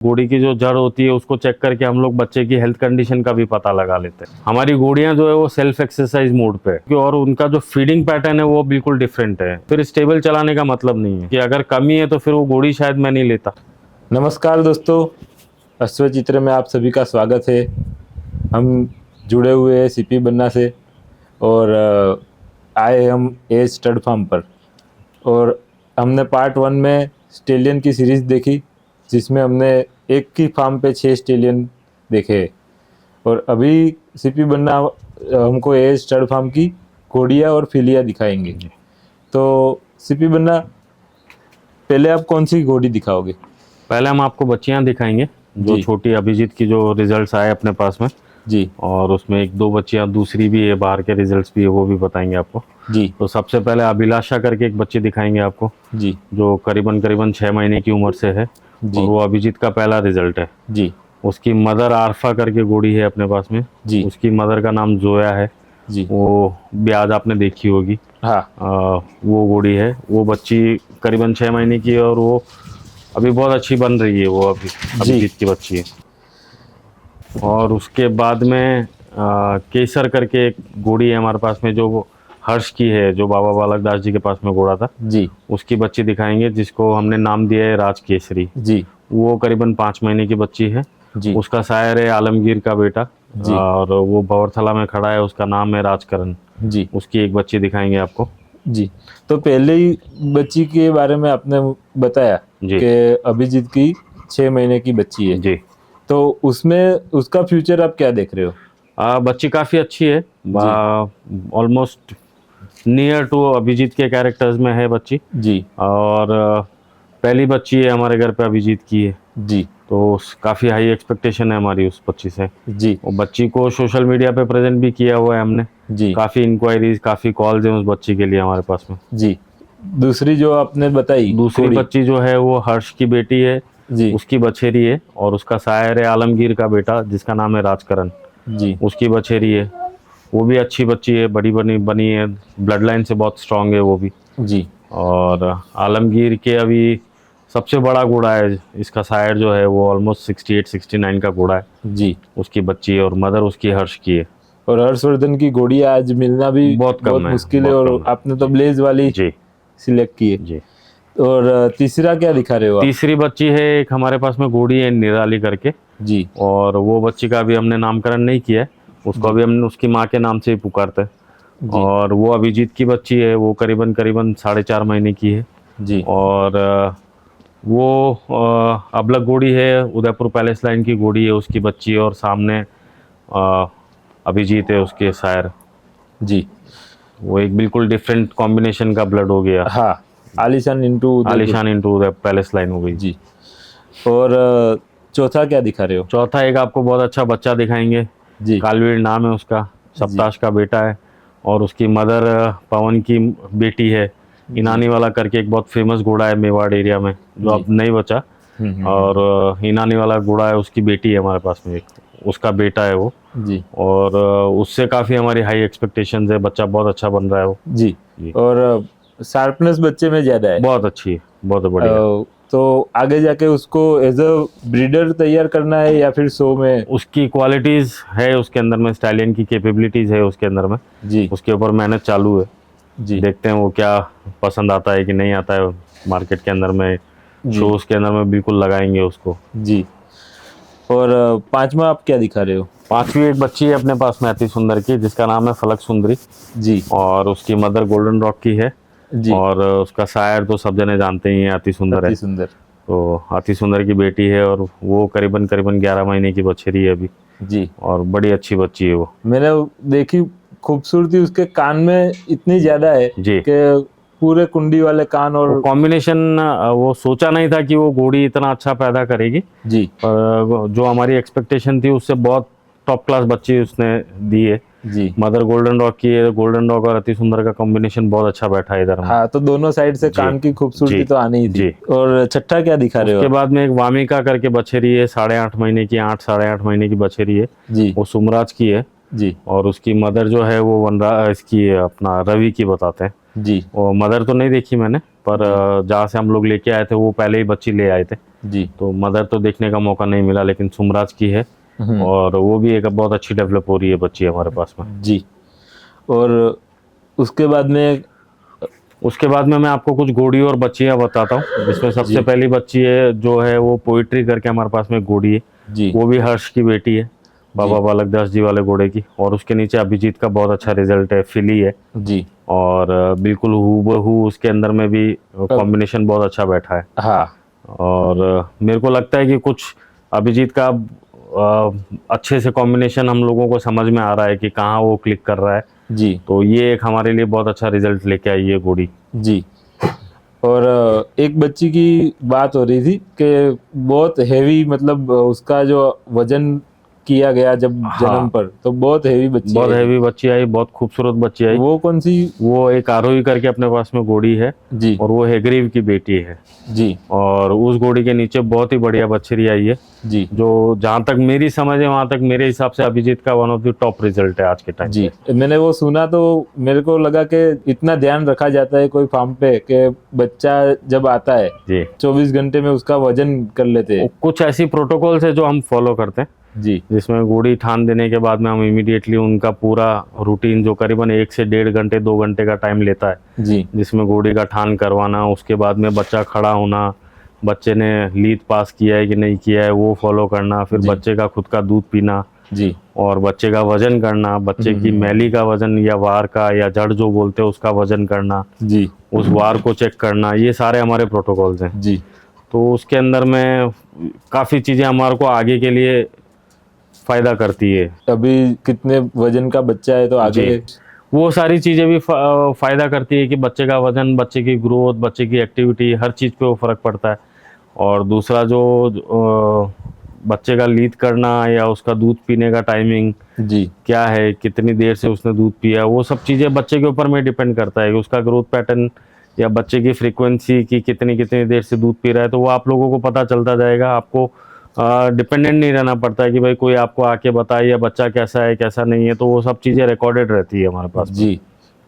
घोड़ी की जो जड़ होती है उसको चेक करके हम लोग बच्चे की हेल्थ कंडीशन का भी पता लगा लेते हैं। हमारी घोड़ियां जो है वो सेल्फ एक्सरसाइज मोड पे है और उनका जो फीडिंग पैटर्न है वो बिल्कुल डिफरेंट है। फिर स्टेबल चलाने का मतलब नहीं है कि अगर कमी है तो फिर वो घोड़ी शायद मैं नहीं लेता। नमस्कार दोस्तों, अश्व चित्र में आप सभी का स्वागत है। हम जुड़े हुए हैं सीपी बन्ना से और आए हम एज स्टड फार्म पर। और हमने पार्ट 1 में स्टेलियन की सीरीज़ देखी, जिसमें हमने एक ही फार्म पे 6 स्टेलियन देखे। और अभी सीपी बन्ना हमको एज स्टड फार्म की घोड़ियाँ और फिलिया दिखाएंगे। तो सीपी बन्ना, पहले आप कौन सी घोड़ी दिखाओगे? पहले हम आपको बच्चियां दिखाएंगे जो छोटी अभिजीत की जो रिजल्ट्स आए अपने पास में जी, और उसमें 1-2 बच्चियां दूसरी भी है, बाहर के रिजल्ट्स भी है, वो भी बताएंगे आपको जी। तो सबसे पहले अभिलाषा करके एक बच्ची दिखाएंगे आपको जी, जो करीबन 6 महीने की उम्र से है जी। और वो अभिजीत का पहला रिजल्ट है। जी, उसकी मदर आरफा करके घोड़ी है अपने पास में जी। उसकी मदर का नाम जोया है जी, वो भी आज आपने देखी होगी। हाँ। वो घोड़ी है, वो बच्ची करीबन 6 महीने की है और वो अभी बहुत अच्छी बन रही है, वो अभी अभिजीत की बच्ची है। और उसके बाद में केसर करके एक घोड़ी है हमारे पास में जो वो हर्ष की है, जो बाबा बालक दास जी के पास में घोड़ा था जी, उसकी बच्ची दिखाएंगे जिसको हमने नाम दिया है राज केसरी। जी, वो करीबन 5 महीने की बच्ची है। जी, उसका शायर है आलमगीर का बेटा जी। और वो भंवरथला में खड़ा है, उसका नाम है राजकरण। जी, उसकी एक बच्ची दिखाएंगे आपको। जी। तो पहले ही बच्ची के बारे में आपने बताया जी कि अभिजीत की 6 महीने की बच्ची है। जी। तो उसमें उसका फ्यूचर आप क्या देख रहे हो? बच्ची काफ़ी अच्छी है, ऑलमोस्ट नियर टू अभिजीत के कैरेक्टर्स में है बच्ची। जी, और पहली बच्ची है हमारे घर पे अभिजीत की है जी, तो काफ़ी हाई एक्सपेक्टेशन है हमारी उस बच्ची से। जी, वो बच्ची को सोशल मीडिया पे प्रेजेंट भी किया हुआ है हमने। जी, काफ़ी इंक्वायरीज, काफ़ी कॉल्स हैं उस बच्ची के लिए हमारे पास में। जी। दूसरी जो आपने बताई दूसरी घोड़ी, बच्ची जो है वो हर्ष की बेटी है, जी, उसकी बछेरी है और उसका शायर है आलमगीर का बेटा जिसका नाम है राजकरण। जी, उसकी बछेरी है, वो भी अच्छी बच्ची है, बड़ी बनी बनी है, ब्लड लाइन से बहुत स्ट्रांग है वो भी। जी, और आलमगीर के अभी सबसे बड़ा घोड़ा है, इसका शायर जो है वो ऑलमोस्ट 68-69 का घोड़ा है। जी। उसकी बच्ची है और मदर उसकी हर्ष की है। और हर्षवर्धन की घोड़ी आज मिलना भी बहुत कम है, मुश्किल है। बहुत और कम है। आपने तो ब्लेज वाली जी सिलेक्ट की है। जी। और तीसरा क्या दिखा रहे हो आप? तीसरी बच्ची है एक हमारे पास में घोड़ी है निराली करके। जी, और वो बच्ची का अभी हमने नामकरण नहीं किया है, उसको अभी हमने उसकी माँ के नाम से ही पुकारते हैं। जी, और वो अभिजीत की बच्ची है, वो करीबन 4.5 महीने की है। जी, और वो अबलग घोड़ी है, उदयपुर पैलेस लाइन की घोड़ी है उसकी बच्ची, और सामने अभिजीत है उसके शायर। जी। वो एक बिल्कुल डिफरेंट कॉम्बिनेशन का ब्लड हो गया। हाँ, आलिशान इंटू आलिशान इंटू द पैलेस लाइन हो गई। जी। और चौथा क्या दिखा रहे हो? चौथा एक आपको बहुत अच्छा बच्चा दिखाएंगे, जी, कालवीर नाम है उसका, सप्ताश का बेटा है और उसकी मदर पवन की बेटी है। इनानी वाला करके एक बहुत फेमस घोड़ा है मेवाड़ एरिया में जो अब नहीं बचा। और इनानी वाला घोड़ा है, उसकी बेटी है हमारे पास में एक, उसका बेटा है वो। जी, और उससे काफ़ी हमारी हाई एक्सपेक्टेशंस है, बच्चा बहुत अच्छा बन रहा है वो। जी। जी। और शार्पनेस बच्चे में ज्यादा है। बहुत अच्छी है, बहुत बढ़िया। तो आगे जाके उसको एज अ ब्रीडर तैयार करना है या फिर शो में? उसकी क्वालिटीज़ है उसके अंदर में, स्टैलियन की कैपेबिलिटीज़ है उसके अंदर में। जी, उसके ऊपर मेहनत चालू है। जी, देखते हैं वो क्या पसंद आता है कि नहीं आता है मार्केट के अंदर में। शोज़ के अंदर में बिल्कुल लगाएंगे उसको। जी। और पांचवा आप क्या दिखा रहे हो? पांचवी एक बच्ची है अपने पास में अति सुंदर की, जिसका नाम है फलक सुंदरी। जी, और उसकी मदर गोल्डन रॉक की है। जी। और उसका शायर तो सब जने जानते ही हैं, अति सुंदर है। अति सुंदर। तो अति सुंदर की बेटी है और वो करीबन 11 महीने की बछेरी है अभी। जी। और बड़ी अच्छी बच्ची है वो। मैंने देखी, खूबसूरती उसके कान में इतनी ज्यादा है जी। कि पूरे कुंडी वाले कान। और कॉम्बिनेशन वो सोचा नहीं था कि वो घोड़ी इतना अच्छा पैदा करेगी। जी, पर जो हमारी एक्सपेक्टेशन थी उससे बहुत टॉप क्लास बच्ची उसने दी है। जी। मदर गोल्डन रॉक की है, गोल्डन रॉक और अति सुंदर का कॉम्बिनेशन बहुत अच्छा बैठा है इधर में। हाँ, तो दोनों साइड से जी, कान की खूबसूरती जी, तो आनी ही थी। जी। और छठा क्या दिखा रहे हो? उसके बाद में एक वामिका करके बछेरी है, 8.5 महीने की, 8-8.5 महीने की बछेरी है। जी, वो सुमराज की है। जी, और उसकी मदर जो है वो इसकी अपना रवि की बताते हैं। जी, वो मदर तो नहीं देखी मैंने, पर जहाँ से हम लोग लेके आए थे वो पहले ही बच्ची ले आए थे, जी। तो मदर तो देखने का मौका नहीं मिला, लेकिन सुमराज की है और वो भी एक बहुत अच्छी डेवलप हो रही है बच्ची हमारे पास में। जी। और उसके बाद में मैं आपको कुछ घोड़ी और बच्चियां बताता हूँ, जिसमें सबसे जी। पहली बच्ची है जो है वो पोइट्री करके हमारे पास में घोड़ी है, जी। वो भी हर्ष की बेटी है, बाबा बालक दास जी वाले घोड़े की। और उसके नीचे अभिजीत का बहुत अच्छा रिजल्ट है, फिली है जी। और बिल्कुल हूबहू उसके अंदर में भी कॉम्बिनेशन बहुत अच्छा बैठा है। हाँ। और मेरे को लगता है कि कुछ अभिजीत का अच्छे से कॉम्बिनेशन हम लोगों को समझ में आ रहा है कि कहाँ वो क्लिक कर रहा है, जी। तो ये एक हमारे लिए बहुत अच्छा रिजल्ट लेके आई है घोड़ी। जी। और एक बच्ची की बात हो रही थी कि बहुत हेवी, मतलब उसका जो वजन किया गया जब जन्म पर, तो बहुत हेवी बच्ची बहुत आई थी। हेवी बच्ची आई, बहुत खूबसूरत बच्ची आई। वो कौन सी? वो एक आरोही करके अपने पास में घोड़ी है जी। और वो हेगरीव की बेटी है। जी। और उस घोड़ी के नीचे बहुत ही बढ़िया बछड़ी आई है, जी। जो जहाँ तक मेरी समझ है वहाँ तक मेरे हिसाब से अभिजीत का one of the top result है आज के टाइम। जी। मैंने वो सुना तो मेरे को लगा कि इतना ध्यान रखा जाता है कोई फार्म पे कि बच्चा जब आता है जी 24 घंटे में उसका वजन कर लेते हैं। कुछ ऐसी प्रोटोकॉल्स है जो हम फॉलो करते हैं, जी। जिसमें घोड़ी ठान देने के बाद में हम इमीडिएटली उनका पूरा रूटीन जो करीबन 1 से 1.5 घंटे 2 घंटे का टाइम लेता है, जी। जिसमें घोड़ी का ठान करवाना, उसके बाद में बच्चा खड़ा होना, बच्चे ने लीद पास किया है कि नहीं किया है वो फॉलो करना, फिर बच्चे का खुद का दूध पीना जी। और बच्चे का वजन करना, बच्चे की मैली का वजन या वार का या जड़ जो बोलते हैं उसका वजन करना, जी। उस वार को चेक करना, ये सारे हमारे प्रोटोकॉल्स हैं। जी। तो उसके अंदर में काफ़ी चीज़ें हमारे को आगे के लिए फ़ायदा करती है। अभी कितने वजन का बच्चा है तो आगे वो सारी चीज़ें भी फ़ायदा करती है कि बच्चे का वजन, बच्चे की ग्रोथ, बच्चे की एक्टिविटी, हर चीज़ पे वो फ़र्क पड़ता है। और दूसरा जो बच्चे का लीद करना या उसका दूध पीने का टाइमिंग जी। क्या है, कितनी देर से उसने दूध पिया, वो सब चीज़ें बच्चे के ऊपर में डिपेंड करता है कि उसका ग्रोथ पैटर्न या बच्चे की फ्रीक्वेंसी की कितनी कितनी देर से दूध पी रहा है, तो वो आप लोगों को पता चलता जाएगा। आपको डिपेंडेंट नहीं रहना पड़ता है कि भाई कोई आपको आके बताए या बच्चा कैसा है कैसा नहीं है, तो वो सब चीज़ें रिकॉर्डेड रहती है हमारे पास। जी।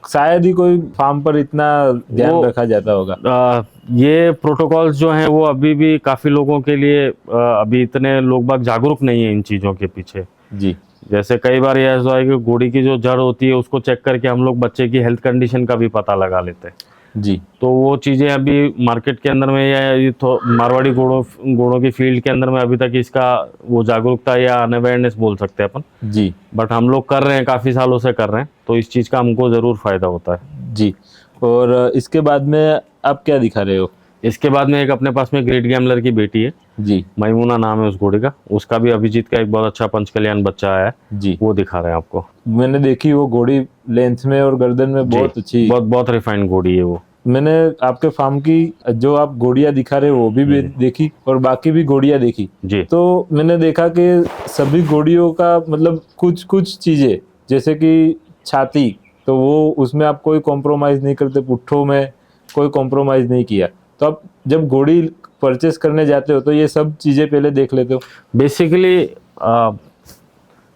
शायद ही कोई फार्म पर इतना ध्यान रखा जाता होगा। ये प्रोटोकॉल्स जो हैं वो अभी भी काफ़ी लोगों के लिए अभी इतने लोग बाग जागरूक नहीं है इन चीज़ों के पीछे। जी। जैसे कई बार ये ऐसा है कि घोड़ी की जो जड़ होती है उसको चेक करके हम लोग बच्चे की हेल्थ कंडीशन का भी पता लगा लेते हैं। जी। तो वो चीज़ें अभी मार्केट के अंदर में या ये तो मारवाड़ी घोड़ों की फील्ड के अंदर में अभी तक इसका वो जागरूकता या अनअवेयरनेस बोल सकते हैं अपन। जी। बट हम लोग कर रहे हैं, काफ़ी सालों से कर रहे हैं, तो इस चीज़ का हमको ज़रूर फ़ायदा होता है। जी। और इसके बाद में आप क्या दिखा रहे हो? इसके बाद में एक अपने पास में ग्रेट गैमलर की बेटी है, जी। मैमूना नाम है उस घोड़े का, उसका भी अभिजीत का एक बहुत अच्छा पंचकल्याण बच्चा आया है, जी। वो दिखा रहे हैं आपको। मैंने देखी वो घोड़ी लेंथ में और गर्दन में बहुत अच्छी, बहुत रिफाइंड घोड़ी है वो। मैंने आपके फार्म की जो आप घोड़ियाँ दिखा रहे हो वो भी देखी और बाकी भी घोड़ियाँ देखी जी। तो मैंने देखा कि सभी घोड़ियों का मतलब कुछ कुछ चीज़ें, जैसे कि छाती, तो वो उसमें आप कोई कॉम्प्रोमाइज़ नहीं करते, पुट्ठों में कोई कॉम्प्रोमाइज़ नहीं किया। तो आप जब घोड़ी परचेस करने जाते हो तो ये सब चीज़ें पहले देख लेते हो? बेसिकली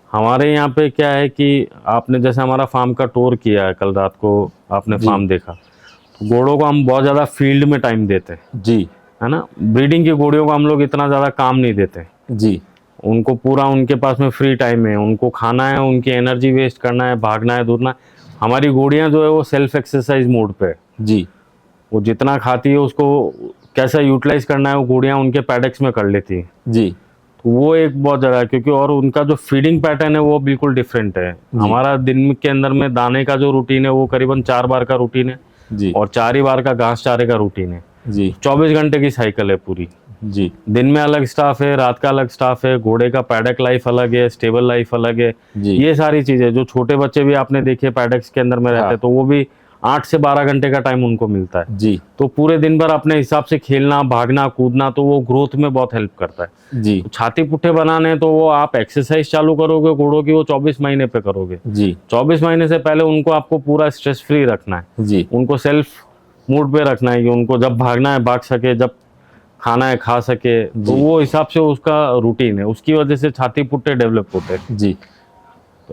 हमारे यहाँ पे क्या है कि आपने जैसे हमारा फार्म का टूर किया है, कल रात को आपने फार्म देखा, तो घोड़ों को हम बहुत ज़्यादा फील्ड में टाइम देते हैं। जी। है ना, ब्रीडिंग की घोड़ियों को हम लोग इतना ज़्यादा काम नहीं देते। जी। उनको पूरा उनके पास में फ्री टाइम है, उनको खाना है, उनकी एनर्जी वेस्ट करना है, भागना है, दौड़ना है। हमारी घोड़ियाँ जो है वो सेल्फ एक्सरसाइज मोड पे है। जी। वो जितना खाती है उसको कैसा यूटिलाइज करना है वो घोड़ियाँ उनके पैडेक्स में कर लेती है। जी। तो वो एक बहुत ज़्यादा है, क्योंकि और उनका जो फीडिंग पैटर्न है वो बिल्कुल डिफरेंट है। हमारा दिन के अंदर में दाने का जो रूटीन है वो करीबन 4 बार का रूटीन है जी। और 4 ही बार का घास चारे का रूटीन है। जी। 24 घंटे की साइकिल है पूरी। जी। दिन में अलग स्टाफ है, रात का अलग स्टाफ है, घोड़े का पैडक लाइफ अलग है, स्टेबल लाइफ अलग है। जी। ये सारी चीज़ें जो छोटे बच्चे भी आपने देखे पैडक्स के अंदर में रहते हैं, तो वो भी 8 से 12 घंटे का टाइम उनको मिलता है। जी। तो पूरे दिन भर अपने हिसाब से खेलना, भागना, कूदना, तो वो ग्रोथ में बहुत हेल्प करता है। जी। तो छाती पुट्ठे बनाने तो वो आप एक्सरसाइज चालू करोगे घोड़ों की, वो 24 महीने पे करोगे। जी। 24 महीने से पहले उनको आपको पूरा स्ट्रेस फ्री रखना है। जी। उनको सेल्फ मूड पे रखना है कि उनको जब भागना है भाग सके, जब खाना है खा सके, तो वो हिसाब से उसका रूटीन है। उसकी वजह से छाती पुट्टे डेवलप होते हैं। जी।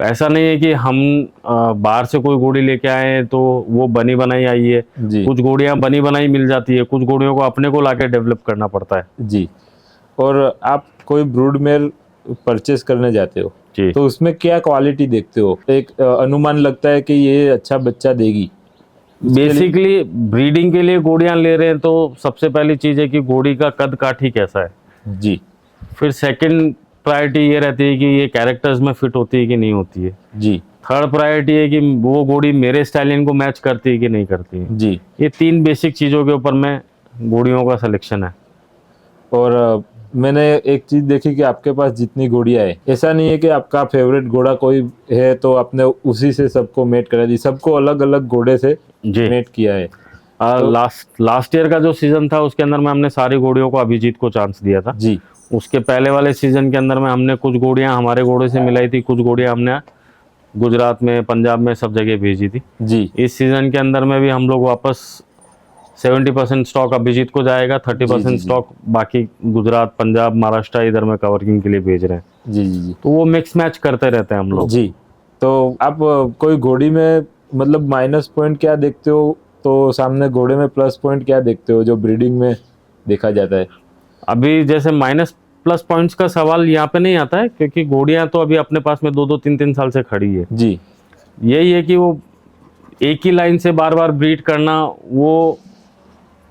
ऐसा नहीं है कि हम बाहर से कोई घोड़ी लेके आए हैं तो वो बनी बनाई आई है। जी कुछ घोड़ियां बनी बनाई मिल जाती है, कुछ घोड़ियों को अपने को लाके डेवलप करना पड़ता है। जी। और आप कोई ब्रूड मेल परचेस करने जाते हो जी। तो उसमें क्या क्वालिटी देखते हो? एक अनुमान लगता है कि ये अच्छा बच्चा देगी। बेसिकली ब्रीडिंग के लिए घोड़ियां ले रहे हैं तो सबसे पहली चीज है कि घोड़ी का कद काठी कैसा है। जी फिर सेकंड प्रायोरिटी ये रहती है कि ये कैरेक्टर्स में फिट होती है कि नहीं होती है। जी थर्ड प्रायोरिटी है कि वो घोड़ी मेरे स्टाइलिन को मैच करती है कि नहीं करती है। जी। ये 3 बेसिक चीज़ों के ऊपर में घोड़ियों का सिलेक्शन है। और मैंने एक चीज देखी कि आपके पास जितनी घोड़ियां है, ऐसा नहीं है कि आपका फेवरेट घोड़ा कोई है तो आपने उसी से सबको मेट करा दी, सबको अलग अलग घोड़े से जी। मेट किया है। लास्ट ईयर का जो सीजन था उसके अंदर में हमने सारी घोड़ियों को अभिजीत को चांस दिया था। जी उसके पहले वाले सीजन के अंदर में हमने कुछ घोड़ियां हमारे घोड़े से मिलाई थी, कुछ घोड़ियां हमने गुजरात में, पंजाब में, सब जगह भेजी थी। जी इस सीजन के अंदर में भी हम लोग वापस 70% स्टॉक अभिजीत को जाएगा, जी, 30% जी। स्टॉक बाकी गुजरात, पंजाब, महाराष्ट्र इधर में कवरिंग के लिए भेज रहे हैं। जी जी जी तो वो मिक्स मैच करते रहते हैं हम लोग। जी। तो आप कोई घोड़ी में मतलब माइनस पॉइंट क्या देखते हो, तो सामने घोड़े में प्लस पॉइंट क्या देखते हो जो ब्रीडिंग में देखा जाता है? अभी जैसे माइनस प्लस पॉइंट्स का सवाल यहाँ पे नहीं आता है, क्योंकि घोड़ियां तो अभी अपने पास में 2-2, 3-3 साल से खड़ी है। जी यही है कि वो एक ही लाइन से बार बार ब्रीड करना, वो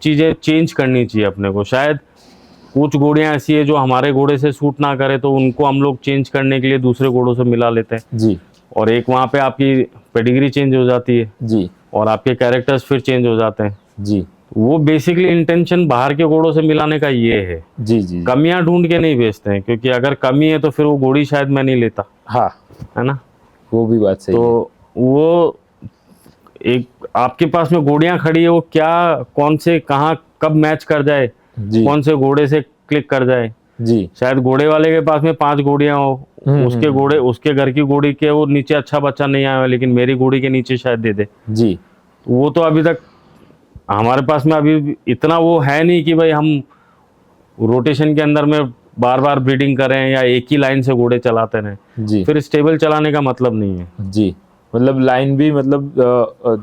चीज़ें चेंज करनी चाहिए अपने को। शायद कुछ घोड़ियां ऐसी है जो हमारे घोड़े से सूट ना करे तो उनको हम लोग चेंज करने के लिए दूसरे घोड़ों से मिला लेते हैं। जी और एक वहाँ पे आपकी पेडिग्री चेंज हो जाती है जी और आपके कैरेक्टर्स फिर चेंज हो जाते हैं। जी वो बेसिकली इंटेंशन बाहर के घोड़ों से मिलाने का ये है। जी जी। कमियां ढूंढ के नहीं बेचते हैं, क्योंकि अगर कमी है तो फिर वो घोड़ी शायद मैं नहीं लेता, हाँ, है ना। वो भी बात सही है। तो वो एक आपके पास में घोड़ियां खड़ी है, वो क्या कौन से कहाँ कब मैच कर जाए, जी कौन से घोड़े से क्लिक कर जाए। जी शायद घोड़े वाले के पास में 5 घोड़ियां हो, उसके घोड़े, उसके घर की घोड़ी के वो नीचे अच्छा बच्चा नहीं आया, लेकिन मेरी घोड़ी के नीचे शायद दे दे। जी वो तो अभी तक हमारे पास में अभी इतना वो है नहीं कि भाई हम रोटेशन के अंदर में बार बार ब्रीडिंग करें या एक ही लाइन से घोड़े चलाते रहें। जी फिर स्टेबल चलाने का मतलब नहीं है। जी। मतलब लाइन भी मतलब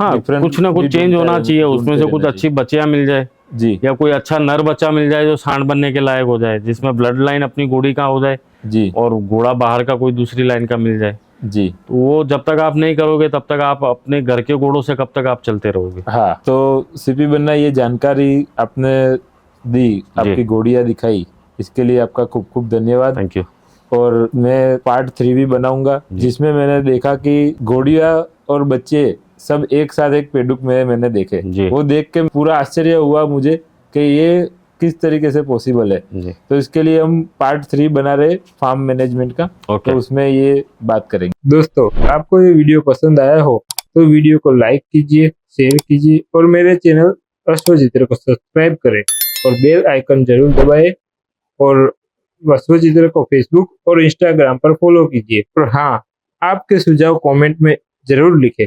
हाँ, different कुछ ना कुछ भी चेंज होना चाहिए, उसमें से ढूंढते कुछ रहना अच्छी बच्चियां मिल जाए, चाहिए। या कोई अच्छा नर बच्चा मिल जाए जो सांड बनने के लायक हो जाए, जिसमें ब्लड लाइन अपनी घोड़ी का हो जाए जी और घोड़ा बाहर का कोई दूसरी लाइन का मिल जाए। जी। तो वो जब तक आप नहीं करोगे तब तक आप अपने घर के घोड़ों से कब तक आप चलते रहोगे। हाँ, तो सीपी बन्ना, ये जानकारी आपने दी, आपकी घोड़ियाँ दिखाई, इसके लिए आपका खूब खूब धन्यवाद। Thank you. और मैं पार्ट 3 भी बनाऊंगा जिसमें मैंने देखा कि घोड़ियाँ और बच्चे सब एक साथ एक पेडुक में मैंने देखे। जी। वो देख के पूरा आश्चर्य हुआ मुझे कि ये किस तरीके से पॉसिबल है। जी। तो इसके लिए हम पार्ट 3 बना रहे फार्म मैनेजमेंट का। ओके। तो उसमें ये बात करेंगे। दोस्तों, आपको ये वीडियो पसंद आया हो तो वीडियो को लाइक कीजिए, शेयर कीजिए और मेरे चैनल अश्वचित्र को सब्सक्राइब करें और बेल आइकन जरूर दबाएं। और अश्वचित्र को फेसबुक और इंस्टाग्राम पर फॉलो कीजिए। और हाँ, आपके सुझाव कमेंट में जरूर लिखें।